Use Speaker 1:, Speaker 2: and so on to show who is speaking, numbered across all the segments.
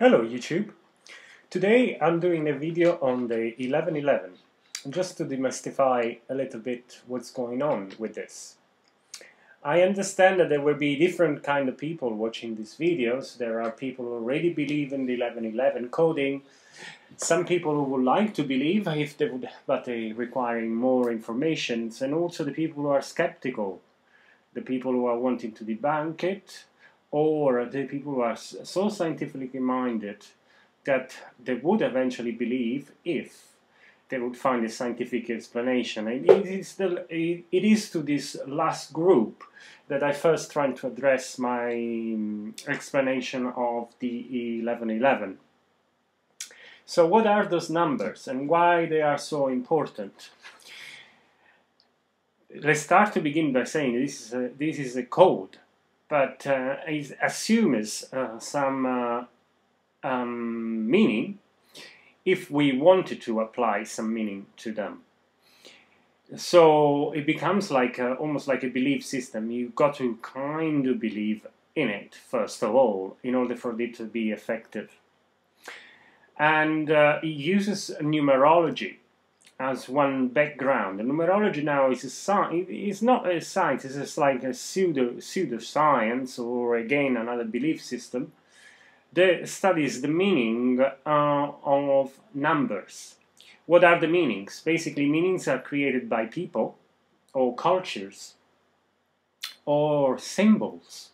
Speaker 1: Hello YouTube! Today I'm doing a video on the 1111, just to demystify a little bit what's going on with this. I understand that there will be different kind of people watching these videos. There are people who already believe in the 1111 coding, some people who would like to believe if they would, but they requiring more information, and also the people who are skeptical, the people who are wanting to debunk it, or the people who are so scientifically minded that they would eventually believe if they would find a scientific explanation. And it is to this last group that I first tried to address my explanation of the 1111. So what are those numbers and why they are so important? Let's start to begin by saying this is a code, but it assumes some meaning if we wanted to apply some meaning to them. So it becomes like almost like a belief system. You've got to kind of believe in it, first of all, in order for it to be effective. And it uses numerology as one background. And numerology now is it's not a science, it's just like a pseudoscience, or again another belief system that studies the meaning of numbers. What are the meanings? Basically, meanings are created by people or cultures or symbols.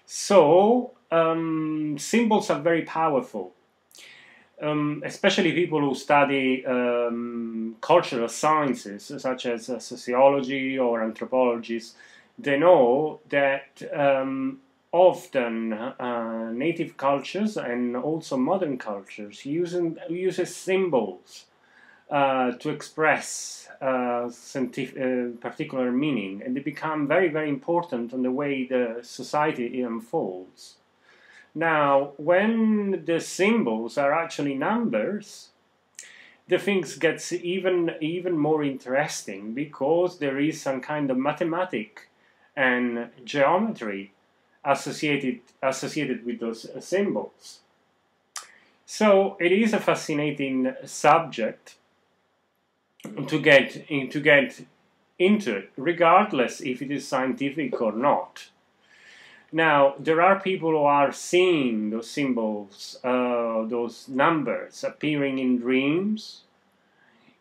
Speaker 1: So symbols are very powerful. Especially people who study cultural sciences, such as sociology or anthropologies, they know that often native cultures and also modern cultures uses symbols to express particular meaning, and they become very, very important on the way the society unfolds. Now, when the symbols are actually numbers, the things gets even more interesting, because there is some kind of mathematics and geometry associated with those symbols. So it is a fascinating subject to get into it, regardless if it is scientific or not. Now, there are people who are seeing those symbols, those numbers appearing in dreams,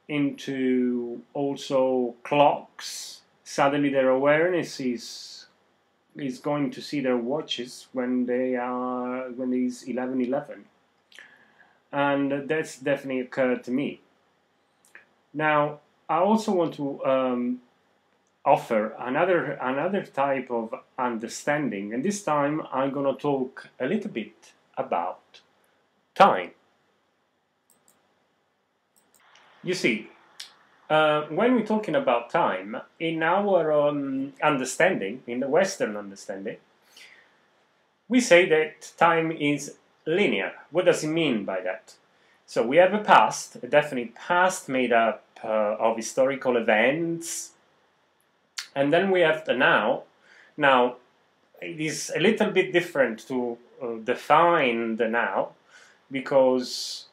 Speaker 1: into also clocks. Suddenly their awareness is going to see their watches when it's 11:11. And that's definitely occurred to me. Now, I also want to offer another type of understanding, and this time I'm going to talk a little bit about time. You see, when we're talking about time, in our understanding, in the Western understanding, we say that time is linear. What does it mean by that? So we have a past, a definite past made up of historical events, and then we have the now. Now, it is a little bit different to define the now, because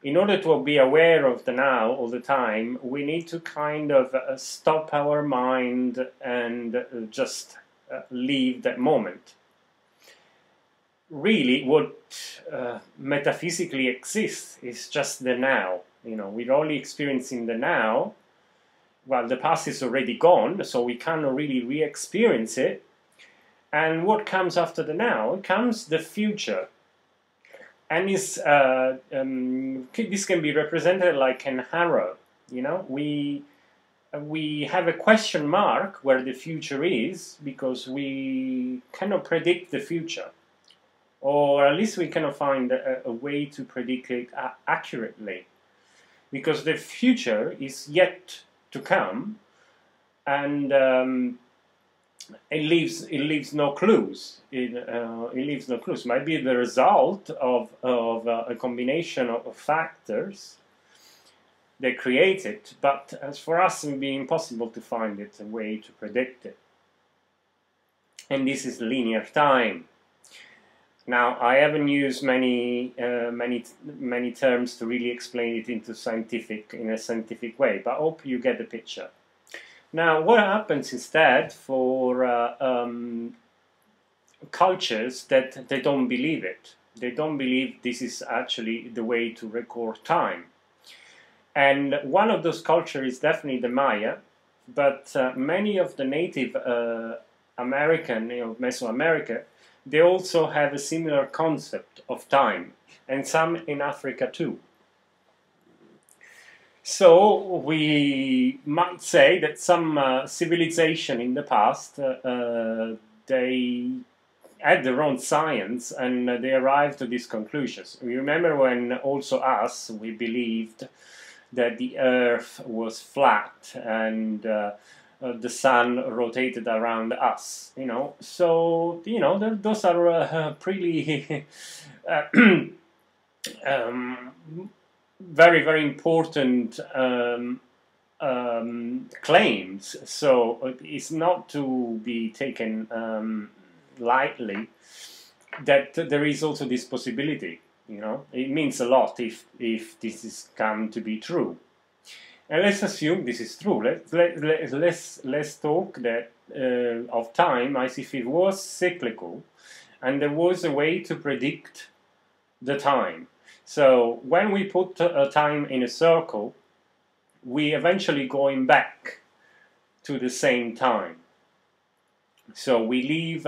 Speaker 1: in order to be aware of the now all the time, we need to kind of stop our mind and just leave that moment. Really, what metaphysically exists is just the now. You know, we're only experiencing the now. Well, the past is already gone, so we cannot really re-experience it. And what comes after the now? It comes the future. And this can be represented like an arrow. You know, we have a question mark where the future is, because we cannot predict the future. Or at least we cannot find a way to predict it accurately. Because the future is yet to come, and it leaves no clues. It leaves no clues. It might be the result of a combination of factors that create it, but as for us, it would be impossible to find it, a way to predict it. And this is linear time. Now, I haven't used many terms to really explain it in a scientific way, but I hope you get the picture. Now, what happens instead for cultures that they don't believe it? They don't believe this is actually the way to record time. And one of those cultures is definitely the Maya, but many of the native American, Mesoamerica, they also have a similar concept of time, and some in Africa too. So we might say that some civilization in the past, they had their own science and they arrived to these conclusions. You remember when also us, we believed that the Earth was flat and the sun rotated around us, So, those are pretty very, very important claims. So it's not to be taken lightly that there is also this possibility. It means a lot if this is come to be true. And let's assume this is true. Let's talk that of time as if it was cyclical, and there was a way to predict the time. So when we put time in a circle, we eventually going back to the same time. So we leave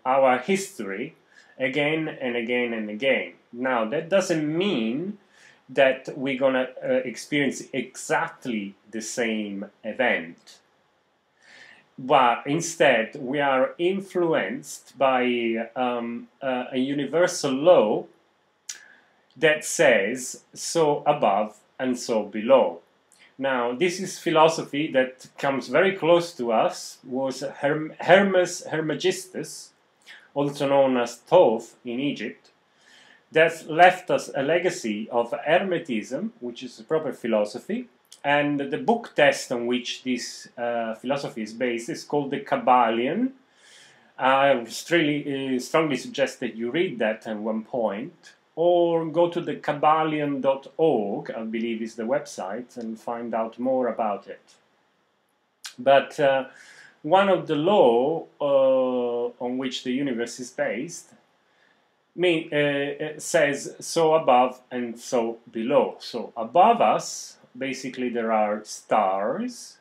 Speaker 1: our history again and again and again. Now that doesn't mean that we're gonna experience exactly the same event, but instead we are influenced by a universal law that says so above and so below. Now, this is philosophy that comes very close to us, was Hermes Hermegistus, also known as Thoth in Egypt, that left us a legacy of Hermetism, which is a proper philosophy, and the book text on which this philosophy is based is called the Kabbalion. I strongly suggest that you read that at one point, or go to the Kabbalion.org, I believe is the website, and find out more about it. But one of the law on which the universe is based says so above and so below. So above us, basically there are stars,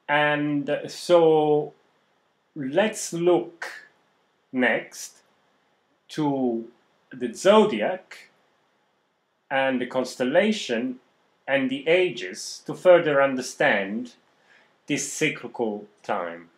Speaker 1: and so let's look next to the zodiac and the constellation and the ages to further understand this cyclical time.